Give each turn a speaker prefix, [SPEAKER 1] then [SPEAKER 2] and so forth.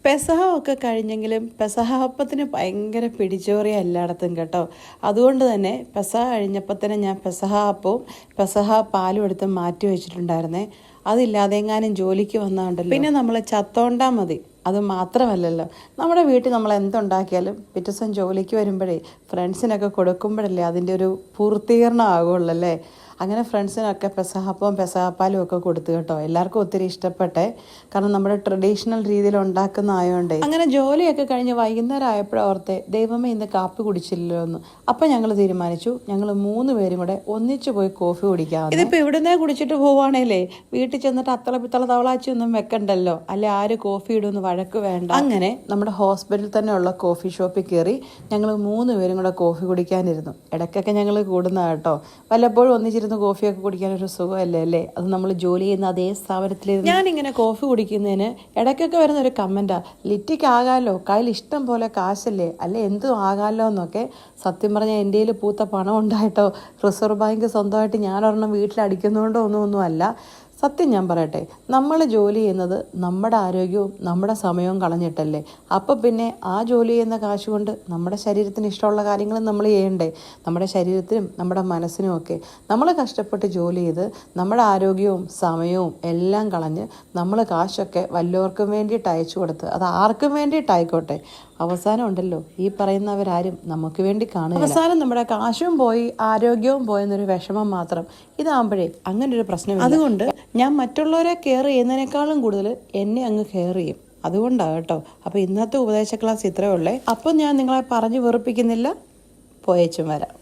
[SPEAKER 1] പെസഹ ഒക്കെ കഴിഞ്ഞെങ്കിലും പെസഹ അപ്പത്തിന് ഭയങ്കര പിടിച്ചോറിയ എല്ലായിടത്തും കേട്ടോ. അതുകൊണ്ട് തന്നെ പെസഹ കഴിഞ്ഞപ്പോൾ തന്നെ ഞാൻ പെസഹ അപ്പവും പെസഹ പാലും എടുത്ത് മാറ്റി വെച്ചിട്ടുണ്ടായിരുന്നേ. അതില്ലാതെ എങ്ങാനും ജോലിക്ക് വന്നാണ്ടല്ലോ പിന്നെ നമ്മൾ ചത്തോണ്ടാ മതി. അത് മാത്രമല്ലല്ലോ, നമ്മുടെ വീട്ടിൽ നമ്മൾ എന്തുണ്ടാക്കിയാലും പിറ്റേ ദിവസം ജോലിക്ക് വരുമ്പോഴേ ഫ്രണ്ട്സിനൊക്കെ കൊടുക്കുമ്പോഴല്ലേ അതിൻ്റെ ഒരു പൂർത്തീകരണം ആകുള്ളൂ അല്ലേ. അങ്ങനെ ഫ്രണ്ട്സിനൊക്കെ പെസഹപ്പവും പെസഹപ്പാലും ഒക്കെ കൊടുത്തു കേട്ടോ. എല്ലാവർക്കും ഒത്തിരി ഇഷ്ടപ്പെട്ടെ, കാരണം നമ്മുടെ ട്രഡീഷണൽ രീതിയിൽ ഉണ്ടാക്കുന്ന ആയതുകൊണ്ടേ. അങ്ങനെ ജോലിയൊക്കെ കഴിഞ്ഞ് വൈകുന്നേരം ആയപ്പോഴോർത്തെ ദൈവമേ ഇന്ന് കാപ്പി കുടിച്ചില്ലല്ലോ എന്ന്. അപ്പം ഞങ്ങൾ തീരുമാനിച്ചു ഞങ്ങൾ 3 പേരും കൂടെ ഒന്നിച്ചു പോയി കോഫി കുടിക്കാം. ഇതിപ്പോൾ ഇവിടുന്നേ കുടിച്ചിട്ട് പോവുകയാണേലേ വീട്ടിൽ ചെന്നിട്ട് അത്തള പിത്തള തവളാച്ചി ഒന്നും വെക്കണ്ടല്ലോ, അല്ലെ ആര് കോഫി ഇടുമെന്ന് വഴക്ക് വേണ്ട. അങ്ങനെ നമ്മുടെ ഹോസ്പിറ്റലിൽ തന്നെയുള്ള കോഫി ഷോപ്പിൽ കയറി ഞങ്ങൾ 3 പേരും കൂടെ കോഫി കുടിക്കാനിരുന്നു. ഇടയ്ക്കൊക്കെ ഞങ്ങൾ കൂടുന്ന കേട്ടോ, വല്ലപ്പോഴും ഒന്നിച്ചിരുന്ന് കോഫിയൊക്കെ കുടിക്കാനൊരു സുഖമല്ലേ അല്ലേ. അത് നമ്മൾ ജോലി ചെയ്യുന്ന അതേ സ്ഥാപനത്തിലിരുന്ന് ഞാനിങ്ങനെ കോഫി കുടിക്കുന്നതിന് ഇടയ്ക്കൊക്കെ വരുന്ന ഒരു കമൻറ്റാ, ലിറ്റിക്ക് ആകാമല്ലോ, കയ്യിൽ ഇഷ്ടം പോലെ കാശല്ലേ, അല്ലെ എന്തും ആകാമല്ലോ എന്നൊക്കെ. സത്യം പറഞ്ഞാൽ എൻ്റെ കയ്യിൽ പൂത്ത പണം ഉണ്ടായിട്ടോ. റിസർവ് ബാങ്ക് സ്വന്തമായിട്ട് ഞാനൊരെണ്ണം വീട്ടിലടിക്കുന്നതുകൊണ്ടോ ഒന്നുമല്ല. സത്യം ഞാൻ പറയട്ടെ, നമ്മൾ ജോലി ചെയ്യുന്നത് നമ്മുടെ ആരോഗ്യവും നമ്മുടെ സമയവും കളഞ്ഞിട്ടല്ലേ. അപ്പം പിന്നെ ആ ജോലി ചെയ്യുന്ന കാശ് കൊണ്ട് നമ്മുടെ ശരീരത്തിന് ഇഷ്ടമുള്ള കാര്യങ്ങളും നമ്മൾ ചെയ്യണ്ടേ. നമ്മുടെ ശരീരത്തിനും നമ്മുടെ മനസ്സിനും ഒക്കെ നമ്മൾ കഷ്ടപ്പെട്ട് ജോലി ചെയ്ത് നമ്മുടെ ആരോഗ്യവും സമയവും എല്ലാം കളഞ്ഞ് നമ്മൾ കാശൊക്കെ വല്ലവർക്കും വേണ്ടിയിട്ട് അയച്ചു കൊടുത്ത്, അത് ആർക്കും വേണ്ടിയിട്ടായിക്കോട്ടെ, അവസാനം ഉണ്ടല്ലോ ഈ പറയുന്നവരാരും നമുക്ക് വേണ്ടി കാണുക. അവസാനം നമ്മുടെ കാശും പോയി ആരോഗ്യവും പോയെന്നൊരു വിഷമം മാത്രം. ഇതാകുമ്പോഴേ അങ്ങനെ ഒരു പ്രശ്നമില്ല. അതുകൊണ്ട് ഞാൻ മറ്റുള്ളവരെ കെയർ ചെയ്യുന്നതിനേക്കാളും കൂടുതൽ എന്നെ അങ്ങ് കെയർ ചെയ്യും. അതുകൊണ്ടാണ് കേട്ടോ. അപ്പോൾ ഇന്നത്തെ ഉപദേശ ക്ലാസ് ഇത്രയേ ഉള്ളേ. അപ്പോൾ ഞാൻ നിങ്ങളെ പറഞ്ഞു വെറുപ്പിക്കുന്നില്ല, പോയേച്ചും വരാം.